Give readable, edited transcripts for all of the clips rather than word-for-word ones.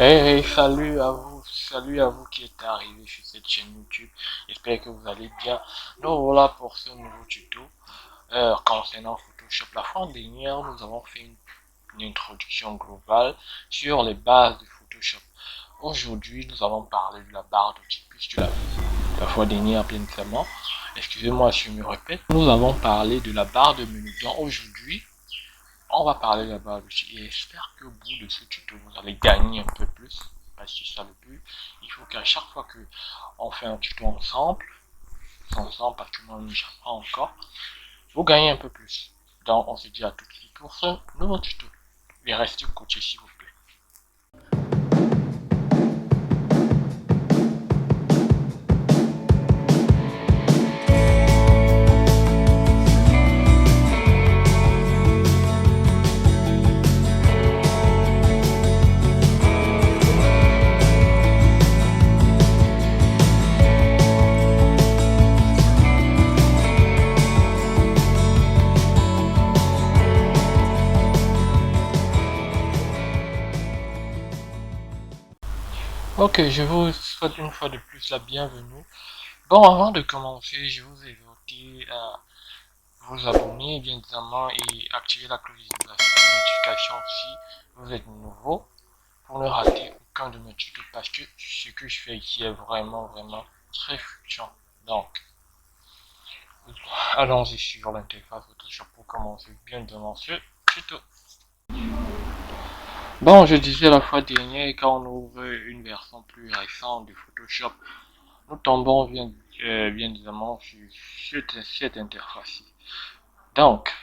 Hey, salut à vous qui êtes arrivés sur cette chaîne YouTube. J'espère que vous allez bien. Nous voilà pour ce nouveau tuto concernant Photoshop. La fois dernière, nous avons fait une introduction globale sur les bases de Photoshop. Aujourd'hui, nous allons parler de la barre d'outils puisque tu l'as vu la fois dernière bien évidemment. Excusez-moi si je me répète. Nous avons parlé de la barre de menu. Donc aujourd'hui, on va parler de la barre d'outils et j'espère qu'au bout de ce tuto, vous allez gagner un peu plus. Parce que ça le but. Il faut qu'à chaque fois que on fait un tuto ensemble, parce que moi j'apprends encore, vous gagnez un peu plus. Donc on se dit à tout de suite pour ce nouveau tuto. Et restez coaché s'il vous plaît. Ok, je vous souhaite une fois de plus la bienvenue. Bon, avant de commencer, je vous invite à vous abonner bien évidemment et activer la cloche de notification si vous êtes nouveau pour ne rater aucun de mes tutos parce que ce que je fais ici est vraiment très fluctuant. Donc, allons-y sur l'interface Photoshop pour commencer bien devant ce tuto. Bon, je disais la fois dernière, quand on ouvre une version plus récente de Photoshop, nous tombons bien évidemment sur cette interface-ci. Donc,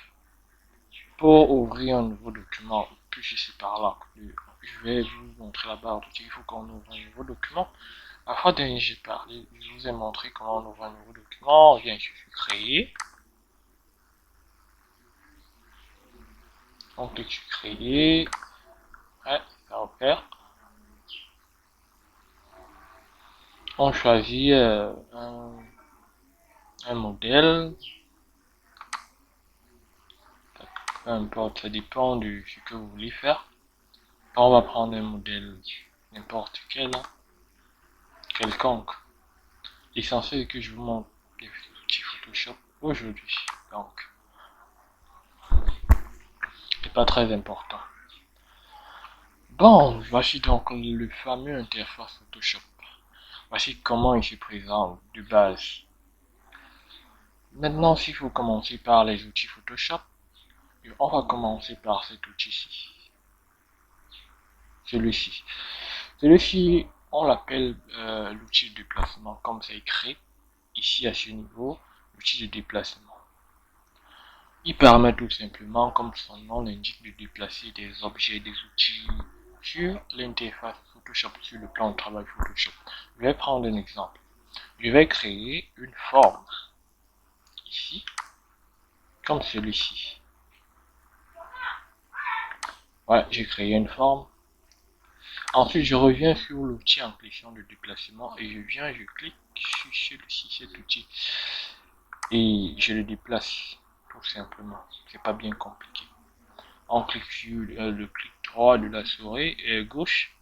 pour ouvrir un nouveau document, puis c'est par là que je vais vous montrer la barre d'outils. Il faut qu'on ouvre un nouveau document. La fois dernière, j'ai parlé, je vous ai montré comment on ouvre un nouveau document. On vient ici sur créer. On clique sur créer. Ouais, ça opère. On choisit un modèle. Peu importe, ça dépend de ce que vous voulez faire. On va prendre un modèle n'importe quel, quelconque. L'essentiel est que je vous montre les outils Photoshop aujourd'hui. Donc, c'est pas très important. Bon, voici donc le fameux interface Photoshop. Voici comment il se présente de base. Maintenant, s'il faut commencer par les outils Photoshop, on va commencer par cet outil-ci. Celui-ci. Celui-ci, on l'appelle l'outil de déplacement, comme c'est écrit ici à ce niveau, l'outil de déplacement. Il permet tout simplement, comme son nom l'indique, de déplacer des objets, des outils sur l'interface Photoshop, sur le plan de travail Photoshop. Je vais prendre un exemple. Je vais créer une forme ici, comme celui-ci. Ouais, j'ai créé une forme. Ensuite, je reviens sur l'outil en question de déplacement et je clique sur celui-ci, cet outil, et je le déplace tout simplement. C'est pas bien compliqué. On clique sur le clic droit de la souris et gauche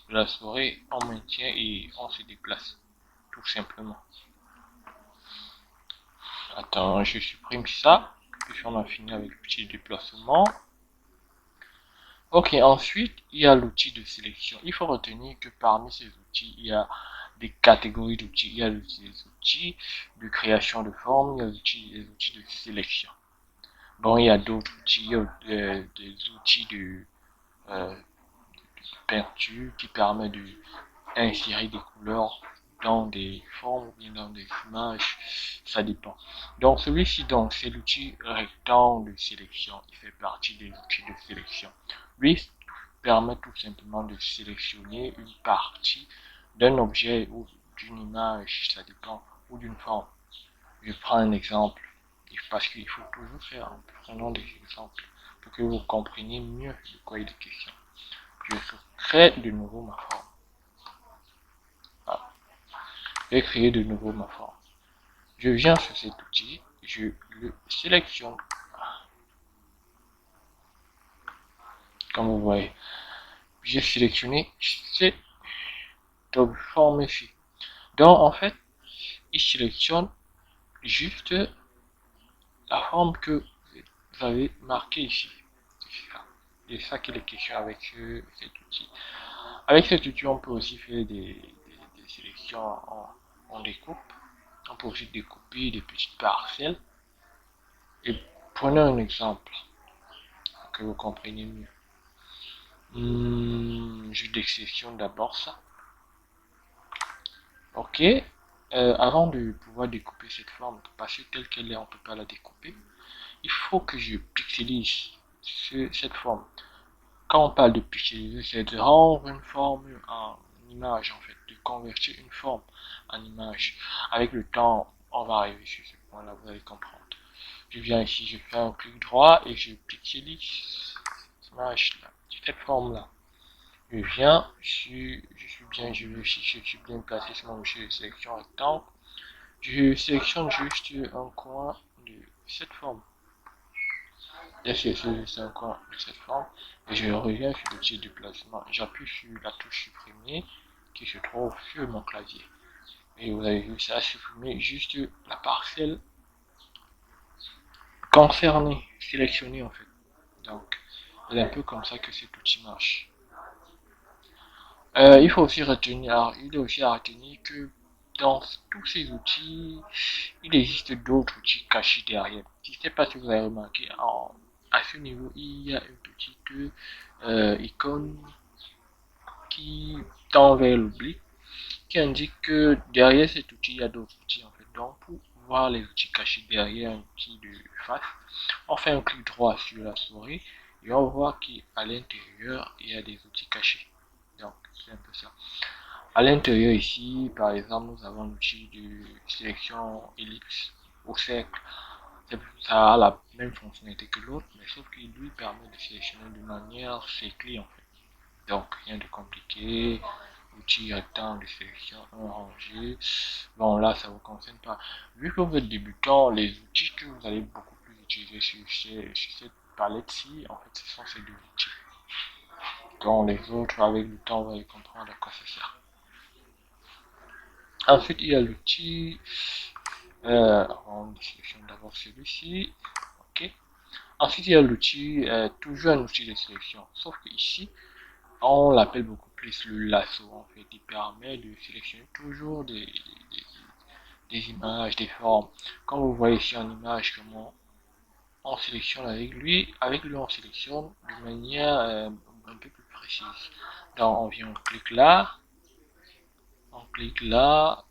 de la souris, on maintient et on se déplace tout simplement. Attends, je supprime ça, puis on a fini avec le petit déplacement. Ok, ensuite, il y a l'outil de sélection. Il faut retenir que parmi ces outils, il y a des catégories d'outils. Il y a les outils de création de forme, il y a les outils de sélection. Bon, il y a d'autres outils, il y a des outils de peinture qui permet de insérer des couleurs dans des formes ou bien dans des images, ça dépend. Donc celui-ci, donc, c'est l'outil rectangle de sélection. Il fait partie des outils de sélection. Lui permet tout simplement de sélectionner une partie d'un objet ou d'une image, ça dépend, ou d'une forme. Je prends un exemple, parce qu'il faut toujours faire un nom des exemples pour que vous compreniez mieux de quoi il est question. Je crée de nouveau ma forme. Voilà. Je vais créer de nouveau ma forme. Je viens sur cet outil, je le sélectionne. Comme vous voyez. j'ai sélectionné cette forme ici. Donc en fait, il sélectionne juste la forme que vous avez marquée ici. C'est ça. Et ça qu'il est question avec cet outil. Avec cet outil, on peut aussi faire des sélections en découpe. On peut aussi découper des petites parcelles. Et prenons un exemple pour que vous compreniez mieux. Je désélectionne d'abord ça. Ok. Avant de pouvoir découper cette forme, parce que telle qu'elle est, on ne peut pas la découper. Il faut que je pixelise cette forme. Quand on parle de pixeliser, c'est de rendre une forme en image, en fait, de convertir une forme en image. Avec le temps, on va arriver sur ce point-là, vous allez comprendre. Je viens ici, je fais un clic droit et je pixelise cette image-là, cette forme-là. Je viens, je vérifie que je suis bien placé sur mon jeu de sélection rectangle. Je sélectionne juste un coin de cette forme. Bien sûr, c'est un coin de cette forme. Et je reviens sur l'outil de placement. J'appuie sur la touche supprimer qui se trouve sur mon clavier. Et vous avez vu, ça a supprimé juste la parcelle concernée, sélectionnée en fait. Donc, c'est un peu comme ça que cet outil marche. Il faut aussi retenir, il est aussi à retenir que dans tous ces outils, il existe d'autres outils cachés derrière. Je ne sais pas si vous avez remarqué, à ce niveau, il y a une petite icône qui tend vers l'oubli, qui indique que derrière cet outil, il y a d'autres outils en fait. Donc, pour voir les outils cachés derrière un outil de face, on fait un clic droit sur la souris et on voit qu'à l'intérieur, il y a des outils cachés. Donc, c'est un peu ça. À l'intérieur ici, par exemple, nous avons l'outil de sélection ellipse au cercle. Ça a la même fonctionnalité que l'autre, mais sauf qu'il lui permet de sélectionner de manière cyclée en fait. Donc, rien de compliqué. Outil rectangle de sélection, un rangé. Bon, là, ça ne vous concerne pas. Vu que vous êtes débutant, les outils que vous allez beaucoup plus utiliser sur cette palette-ci, en fait, ce sont ces deux outils. Donc, les autres, avec le temps, vous allez comprendre à quoi ça sert. Ensuite, il y a l'outil. On sélectionne d'abord celui-ci. Ok. Ensuite, il y a l'outil, toujours un outil de sélection. Sauf que ici, on l'appelle beaucoup plus le lasso. En fait, il permet de sélectionner toujours des images, des formes. Comme vous voyez ici en image, comment on sélectionne avec lui. Avec lui, on sélectionne de manière un peu plus précise. Donc, on vient, on clique là. On clique là.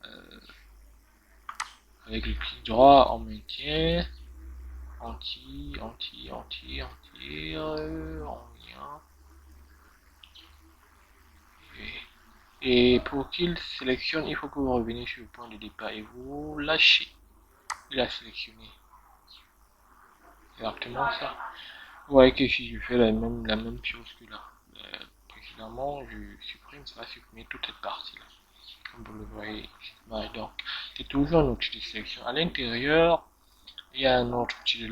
Avec le clic droit, on maintient. On tire, on tire, on tire, on tire. On vient. Et pour qu'il sélectionne, il faut que vous reveniez sur le point de départ et vous lâchez. Il a sélectionné. Exactement ça. Vous voyez que si je fais la même chose que là, précédemment, je supprime, ça va supprimer toute cette partie-là. Comme vous le voyez. Donc, c'est toujours un outil de sélection. À l'intérieur, il y a un autre outil de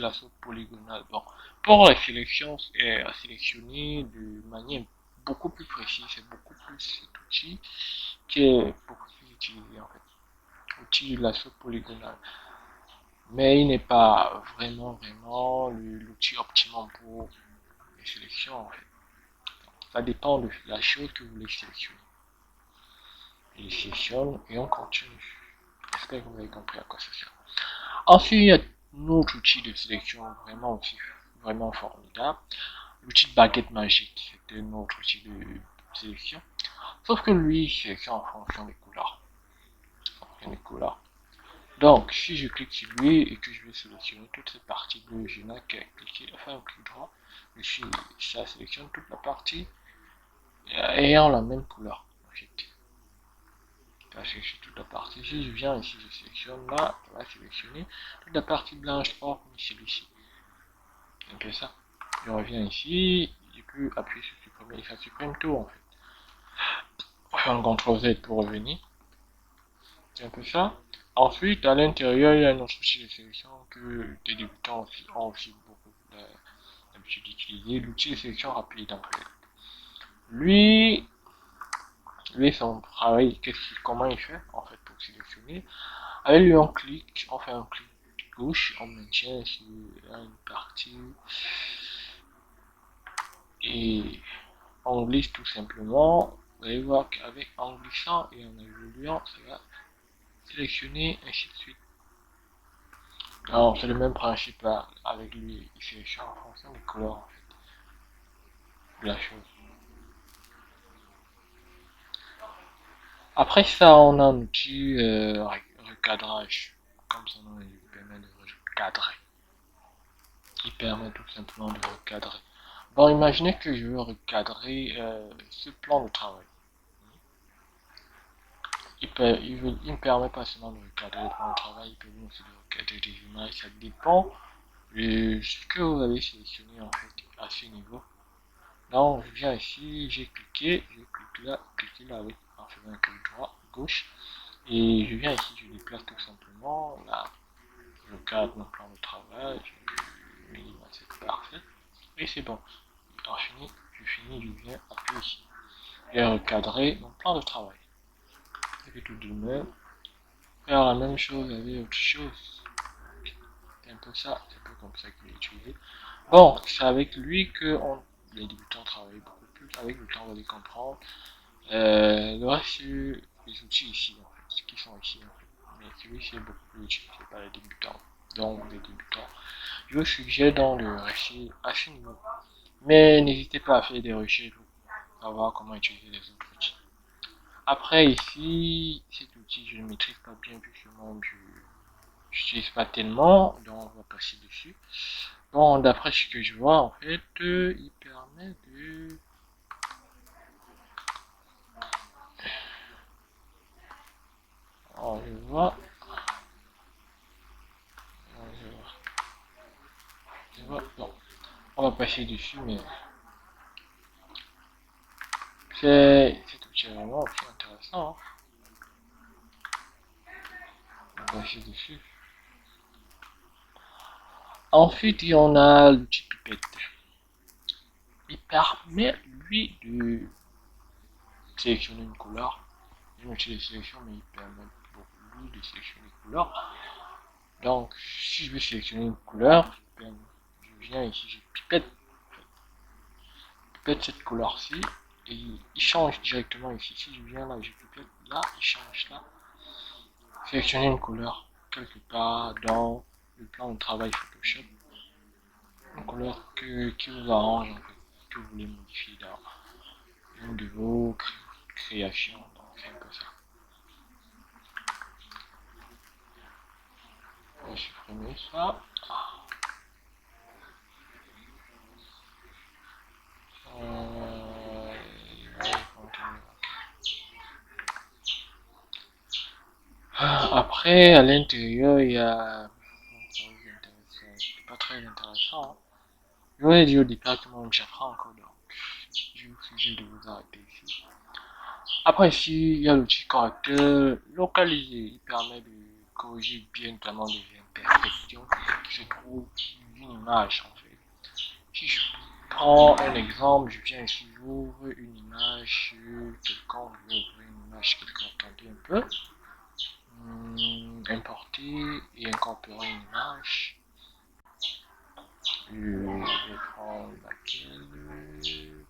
lasso polygonal. Bon, pour la sélection, à sélectionner de manière beaucoup plus précise, c'est beaucoup plus cet outil qui est beaucoup plus utilisé en fait. Outil de lasso polygonal. Mais il n'est pas vraiment l'outil optimum pour les sélections en fait. Ça dépend de la chose que vous voulez sélectionner. Je sélectionne et on continue. J'espère que vous avez compris à quoi ça sert. Ensuite, il y a un autre outil de sélection vraiment aussi vraiment formidable. L'outil de baguette magique, c'est un autre outil de sélection. Sauf que lui, il sélectionne en fonction des couleurs. Donc, si je clique sur lui et que je vais sélectionner toute cette partie bleue, je n'ai qu'à cliquer, enfin un clic droit, ça sélectionne toute la partie ayant la même couleur. En fait. Parce que c'est toute la partie. Si je viens ici, je sélectionne là, ça va sélectionner toute la partie blanche hors celui-ci. C'est un peu ça. Je reviens ici, je peux appuyer sur supprimer et ça supprime tout en fait. On va faire un CTRL Z pour revenir. C'est un peu ça. Ensuite, à l'intérieur, il y a un autre outil de sélection que des débutants ont aussi beaucoup l'habitude d'utiliser, l'outil de sélection rapide en fait. Lui, son travail, comment il fait en fait pour sélectionner? Avec lui, on fait un clic gauche, on maintient sur une partie et on glisse tout simplement. Vous allez voir qu'avec en glissant et en évoluant, ça va sélectionner ainsi de suite. Alors, c'est le même principe avec lui, il sélectionne en fonction des couleurs en fait, de la chose. Après ça, on a un outil recadrage, comme son nom il permet de recadrer. Il permet tout simplement de recadrer. Bon, imaginez que je veux recadrer ce plan de travail. Il me permet pas seulement de recadrer le plan de travail, il permet aussi de recadrer des images. Ça dépend de ce que vous avez sélectionné en fait à ce niveau. Donc, je viens ici, j'ai cliqué, je clique là avec, en faisant un clic droit, gauche. Et je viens ici, je déplace tout simplement. Là, je cadre mon plan de travail, je minimise, c'est parfait. Et c'est bon. Je finis, je viens appuyer ici. J'ai recadré mon plan de travail. Et puis tout de même, faire la même chose avec autre chose. C'est un peu ça, c'est un peu comme ça qu'il est utilisé. Bon, c'est avec lui que les débutants travaillent beaucoup plus. Avec le temps, on va les comprendre. Le reste, les outils ici, en fait, qui sont ici, en fait. Mais celui-ci est beaucoup plus utilisé par les débutants. Donc, les débutants. Je vous suggère donc de rester à ce niveau. Mais n'hésitez pas à faire des recherches pour savoir comment utiliser les autres outils. Après, ici, cet outil, je ne maîtrise pas bien vu que moi, je n'utilise pas tellement. Donc, on va passer dessus. Bon, d'après ce que je vois, en fait, il permet de... Oh, je vois. Oh, je vois. Bon, on va passer dessus, mais cet outil est vraiment aussi intéressant. On va passer dessus. Ensuite, il y en a l'outil pipette. Il permet, lui, de sélectionner une couleur. Je m'utilise de sélection, mais il permet beaucoup lui de sélectionner une couleur. Donc, si je veux sélectionner une couleur, je viens ici, je pipette cette couleur-ci, et il change directement ici. Si je viens là, je pipette là, il change là. Sélectionner une couleur quelque part dans le plan de travail Photoshop. Une couleur qui vous arrange, en fait, que vous voulez modifier dans une de vos créations. Donc, c'est un peu ça. On va supprimer ça. Euh, Après, à l'intérieur, il y a... C'est pas très intéressant. Hein. Je vous ai dit au départ que mon chef encore, donc je vous suggère de vous arrêter ici. Après, ici, il y a l'outil correcteur localisé. Il permet de corriger bien notamment des imperfections qui se trouvent dans une image en fait. Si je prends un exemple, je viens ici, j'ouvre une image quelconque, je vais ouvrir une image quelconque, attendez un peu. Importer et incorporer une image. Je vais prendre laquelle je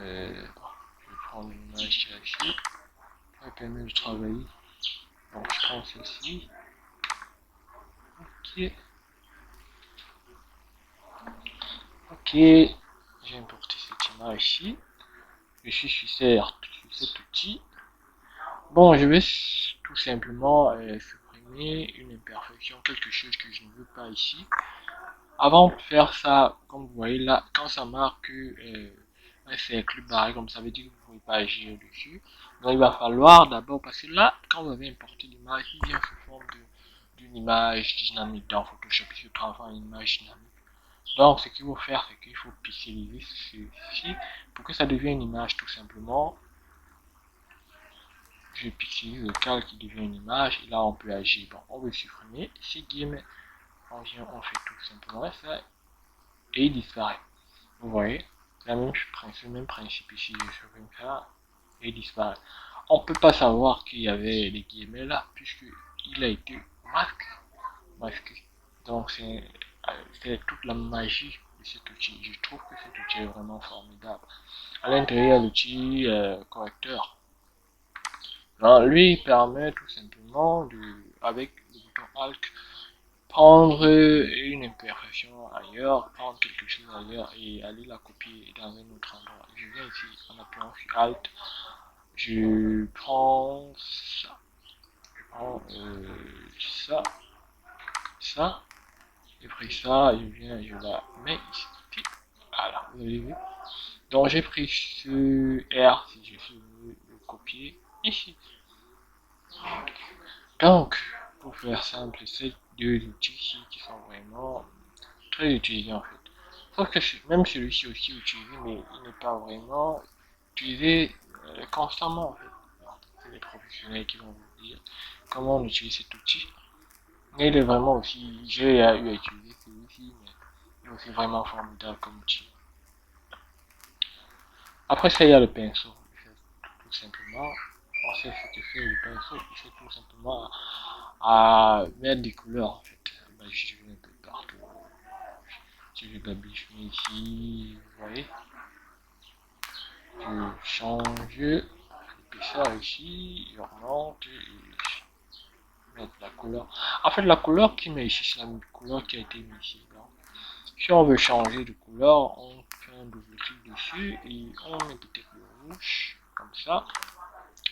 vais prendre une image qui est ici. Ça permet de travailler. Donc je prends celle-ci. Ok. Ok. J'ai importé cette image ici. Je suis sur cet outil. Bon, je vais tout simplement supprimer une imperfection, quelque chose que je ne veux pas ici. Avant de faire ça, comme vous voyez là, quand ça marque un cercle barré, comme ça veut dire que vous ne pouvez pas agir dessus. Donc il va falloir d'abord, parce que là, quand vous avez importé l'image, il vient sous forme d'une image dynamique dans Photoshop, il se transforme en une image dynamique. Donc ce qu'il faut faire, c'est qu'il faut pixeliser ceci pour que ça devienne une image tout simplement. Je pixelise le calque qui devient une image et là on peut agir. Bon, on veut supprimer ces guillemets. On fait tout simplement ça et il disparaît. Vous voyez, C'est le même principe ici, je fais comme ça, et il disparaît. On peut pas savoir qu'il y avait les guillemets là, puisque il a été masqué. Donc c'est toute la magie de cet outil. Je trouve que cet outil est vraiment formidable. À l'intérieur, l'outil correcteur. Alors, lui, il permet tout simplement avec le bouton Alt, prendre une imperfection ailleurs, prendre quelque chose ailleurs et aller la copier dans un autre endroit. Je viens ici en appuyant sur Alt, je prends ça, je prends ça, ça, et après ça, je viens, je la mets ici. Voilà, vous avez vu. Donc j'ai pris ce R si je veux le copier ici. Donc, pour faire simple, c'est deux outils qui sont vraiment très utilisés en fait. Sauf que même celui-ci aussi utilisé, mais il n'est pas vraiment utilisé constamment en fait. C'est les professionnels qui vont vous dire comment on utilise cet outil. Mais il est vraiment aussi, j'ai eu à utiliser celui-ci, mais il est aussi vraiment formidable comme outil. Après ça, il y a le pinceau. Tout simplement, on sait ce que fait le pinceau, il fait tout simplement à mettre des couleurs en fait. Bah, je vais un peu partout. Si je babiche ici, vous voyez, je change l'épaisseur ici, je remonte et mettre la couleur. En fait, la couleur qui met ici, c'est la couleur qui a été mise ici. Donc, si on veut changer de couleur, on fait un double clic dessus et on met peut-être le rouge, comme ça.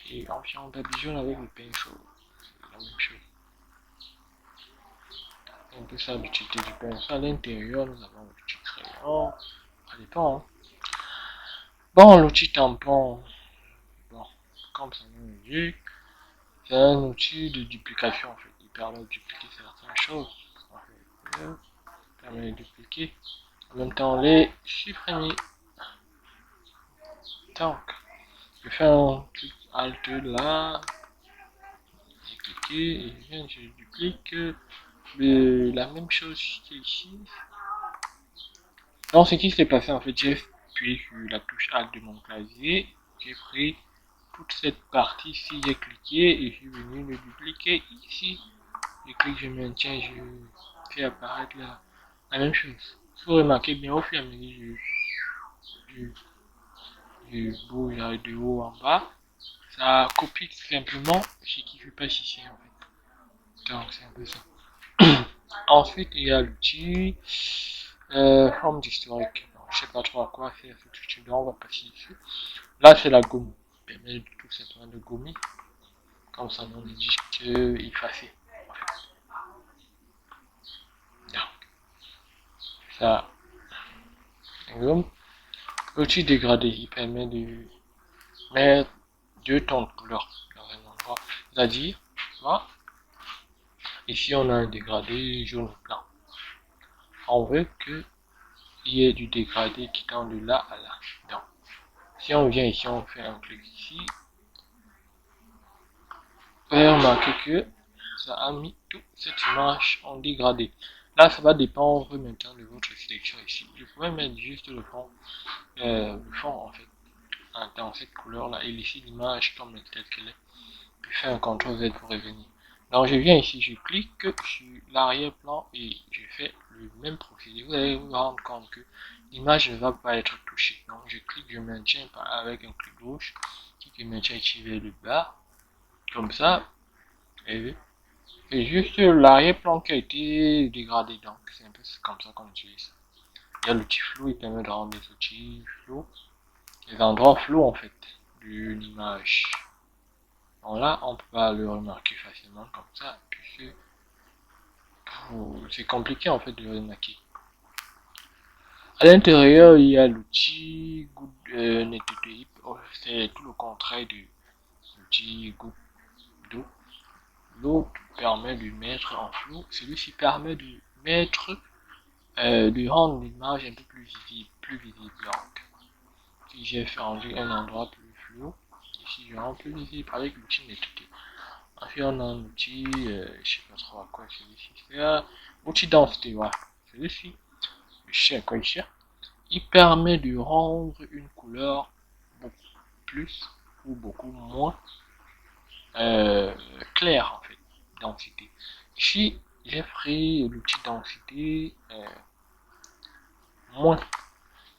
Et on babigeonne avec le pinceau. C'est la même chose. Un peu ça l'utilité du pinceau. À l'intérieur, nous avons l'outil crayon. Ça dépend. Hein. Bon, l'outil tampon. Bon, comme ça nous dit, c'est un outil de duplication en fait. Il permet de dupliquer certaines choses. En fait, il permet de dupliquer. En même temps, les supprimer. Donc, je fais un clic Alt là. J'ai cliqué et je duplique la même chose qu'ici. Donc, ce qui s'est passé, en fait, j'ai appuyé sur la touche Alt de mon clavier, j'ai pris toute cette partie-ci, j'ai cliqué et je suis venu le dupliquer ici. Je clique, je maintiens, je fais apparaître la même chose. Si vous remarquez bien, au fur et à mesure, je bouge de haut en bas, ça copie tout simplement ce qui se passe ici, en fait. Donc, c'est un peu ça. Ensuite, il y a l'outil forme d'historique. Je sais pas trop à quoi faire cet outil, on va passer dessus. Là, c'est la gomme. Ça permet tout simplement de gommer. Comme ça, on dit qu'il effacer. Donc, ça, gomme. L'outil dégradé, il permet de mettre deux tons de couleur dans un endroit. C'est-à-dire, voilà. Ici, on a un dégradé jaune blanc. On veut qu'il y ait du dégradé qui tend de là à là. Donc, si on vient ici, on fait un clic ici, vous allez remarquer que ça a mis toute cette image en dégradé. Là, ça va dépendre maintenant de votre sélection ici. Je pourrais mettre juste le fond en fait, dans cette couleur là, et laisser l'image comme telle qu'elle est. Puis faire un CTRL Z pour revenir. Donc je viens ici, je clique sur l'arrière-plan et je fais le même procédé. Vous allez vous rendre compte que l'image ne va pas être touchée. Donc je clique, je maintiens avec un clic gauche, qui maintient ici vers le bas, comme ça. Et c'est juste l'arrière-plan qui a été dégradé. Donc c'est un peu comme ça qu'on utilise. Il y a l'outil flou, il permet de rendre les outils flous, les endroits flous en fait de l'image. Donc là, on peut pas le remarquer facilement comme ça, puisque c'est compliqué en fait de le remarquer. À l'intérieur, il y a l'outil Good Nettoyer. C'est tout le contraire de l'outil Good Do. L'autre permet de mettre en flou. Celui-ci permet de mettre, de rendre l'image un peu plus visible. Donc, si j'ai rendu un endroit plus flou, ici je rends plus visible avec l'outil Nettoyer. Ensuite, on a un outil, je sais pas trop à quoi celui-ci sert. Outil densité, voilà. Celui-ci, je sais à quoi il sert. il permet de rendre une couleur beaucoup plus ou beaucoup moins claire en fait, densité. Ici, j'ai pris l'outil densité moins.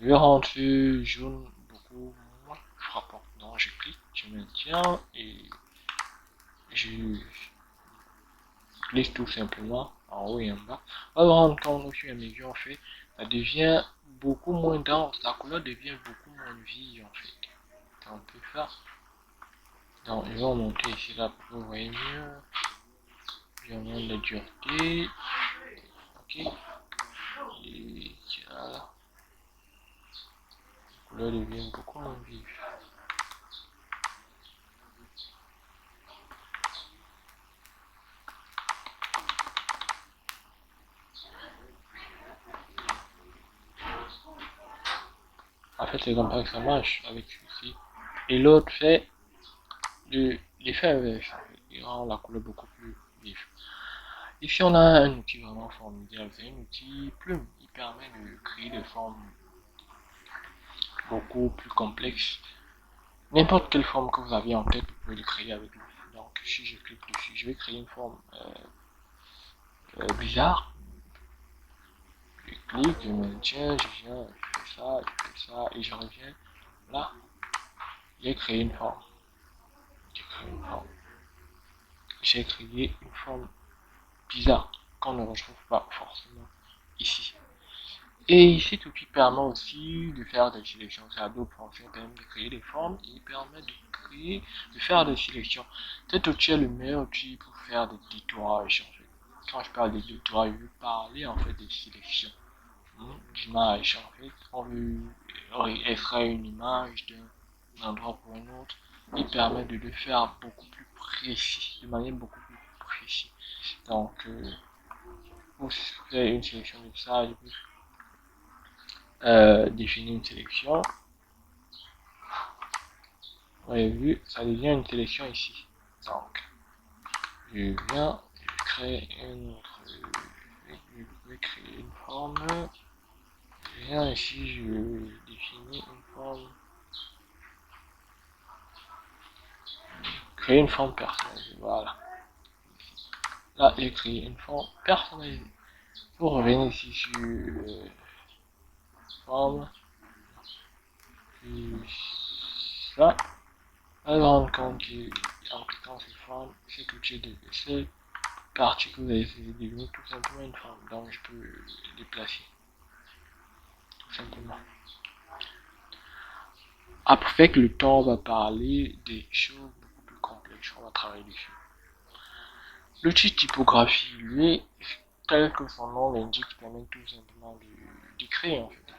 Je vais rendre ce jaune beaucoup moins frappant. Donc je clique, je maintiens et je glisse tout simplement en haut et en bas. On va rendre compte au fur et à mesure en fait, ça devient beaucoup moins dense, la couleur devient beaucoup moins vive en fait. Donc on peut faire. Donc je vais monter ici là pour que vous voyez mieux. Je monte la dureté. Ok. Et là, la couleur devient beaucoup moins vive. En fait, c'est comme ça que ça marche avec celui-ci. Et l'autre fait l'effet inverse. Il rend la couleur beaucoup plus vive. Ici, on a un outil vraiment formidable. C'est un outil plume. Il permet de créer des formes beaucoup plus complexes. N'importe quelle forme que vous avez en tête, vous pouvez le créer avec lui. Donc, si je clique dessus, je vais créer une forme bizarre. Je clique, je maintiens, je viens, je fais ça, et je reviens là. J'ai créé une forme. J'ai créé une forme bizarre qu'on ne retrouve pas forcément ici. Et ici, tout qui permet aussi de faire des sélections. C'est à double fonction, permet de créer des formes et il permet de faire des sélections. Cet outil est le meilleur outil pour faire des détourages. En fait. Quand je parle de détourage, je veux parler en fait des sélections d'images. En fait, on veut extraire une image d'un endroit pour un autre. Il permet de le faire beaucoup plus précis, de manière beaucoup plus précise. Donc, pour faire une sélection de ça, je peux définir une sélection. Vous avez vu, ça devient une sélection ici. Donc, je viens, je crée une autre, je vais créer une forme. Je viens ici, je définis une forme. Créer une forme personnalisée, voilà. Là, j'ai créé une forme personnalisée. Pour revenir ici sur forme, puis ça, on va rendre compte qu'en cliquant sur forme, cet outil de cette partie que vous avez saisi devient tout simplement une forme. Donc je peux le déplacer. Tout simplement. Après que le temps, on va parler des choses beaucoup plus complexes. On va travailler dessus. L'outil typographie, lui, tel que son nom l'indique, permet tout simplement d'écrire en fait, de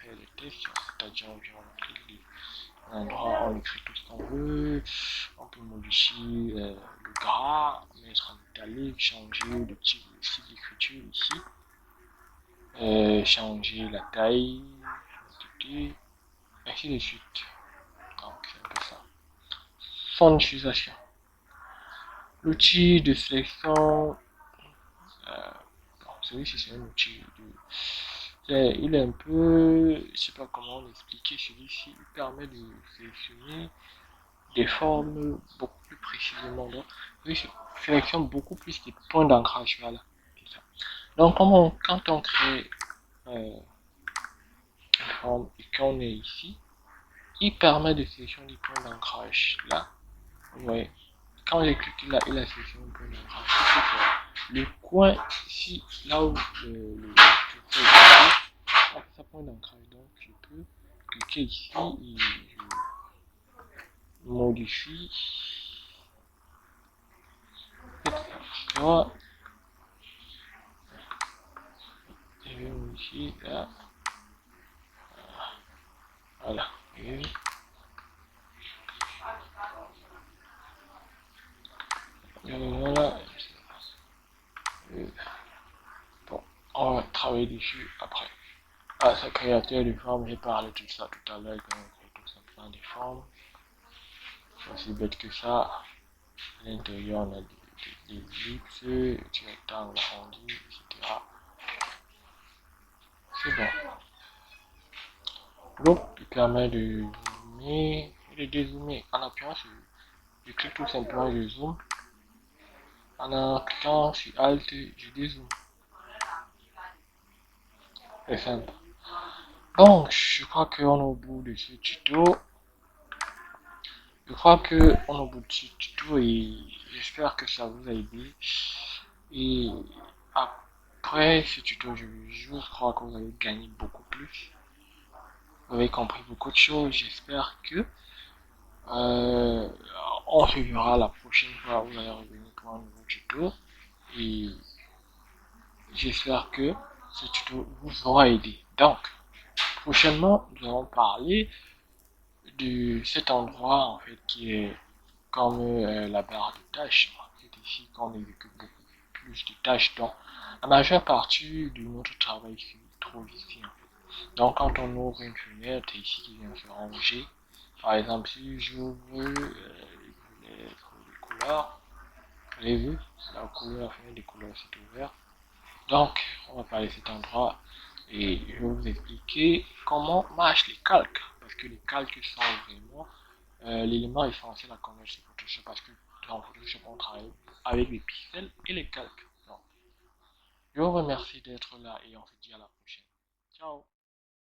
faire des textes, c'est-à-dire on clique un endroit, on écrit tout ce qu'on veut, on peut modifier le gras, mettre en italique, changer le type de style d'écriture ici, changer la taille, ainsi de suite. Donc c'est un peu ça. Son utilisation. L'outil de sélection, celui-ci c'est un outil il est un peu, je sais pas comment l'expliquer, celui-ci il permet de sélectionner des formes beaucoup plus précisément. Donc, il sélectionne beaucoup plus des points d'ancrage. Voilà. Donc, quand on crée une forme et qu'on est ici, il permet de sélectionner des points d'ancrage. Là, vous voyez, quand j'ai cliqué là, il a sélectionné un point d'ancrage. Le coin ici, là où le ça point d'ancrage. Donc, je peux cliquer ici et je modifie. Voilà. Je vais modifier là. Voilà. Et voilà. Bon, on va travailler dessus après. Ah, ça créateur de forme, j'ai parlé de ça tout à l'heure, donc on crée tout simplement des formes. C'est aussi bête que ça. À l'intérieur, on a des ellipses, des rectangles arrondis, etc. C'est bon. Donc, il permet de zoomer et de dézoomer. En appuyant sur, je clique tout simplement, je zoome. En cliquant sur Alt, je dézoome. C'est simple. Donc, je crois qu'on est au bout de ce tuto. Je crois qu'on est au bout de ce tuto et j'espère que ça vous a aidé. Et après ce tuto, je crois que vous avez gagné beaucoup plus. Vous avez compris beaucoup de choses. J'espère que euh, on se verra la prochaine fois où vous allez revenir pour un nouveau tuto. Et j'espère que ce tuto vous aura aidé. Donc, prochainement, nous allons parler de cet endroit en fait qui est comme la barre de tâches. C'est ici qu'on exécute beaucoup plus de tâches. Donc, la majeure partie de notre travail se trouve ici. En fait. Donc, quand on ouvre une fenêtre, c'est ici qui vient se ranger. Par exemple, si j'ouvre les couleurs, vous avez vu, la couleur, la fenêtre des couleurs s'est ouverte. Donc, on va parler de cet endroit et je vais vous expliquer comment marchent les calques. Parce que les calques sont vraiment l'élément essentiel à connaître sur Photoshop. Parce que dans Photoshop, on travaille avec les pixels et les calques. Donc, je vous remercie d'être là et on se dit à la prochaine. Ciao!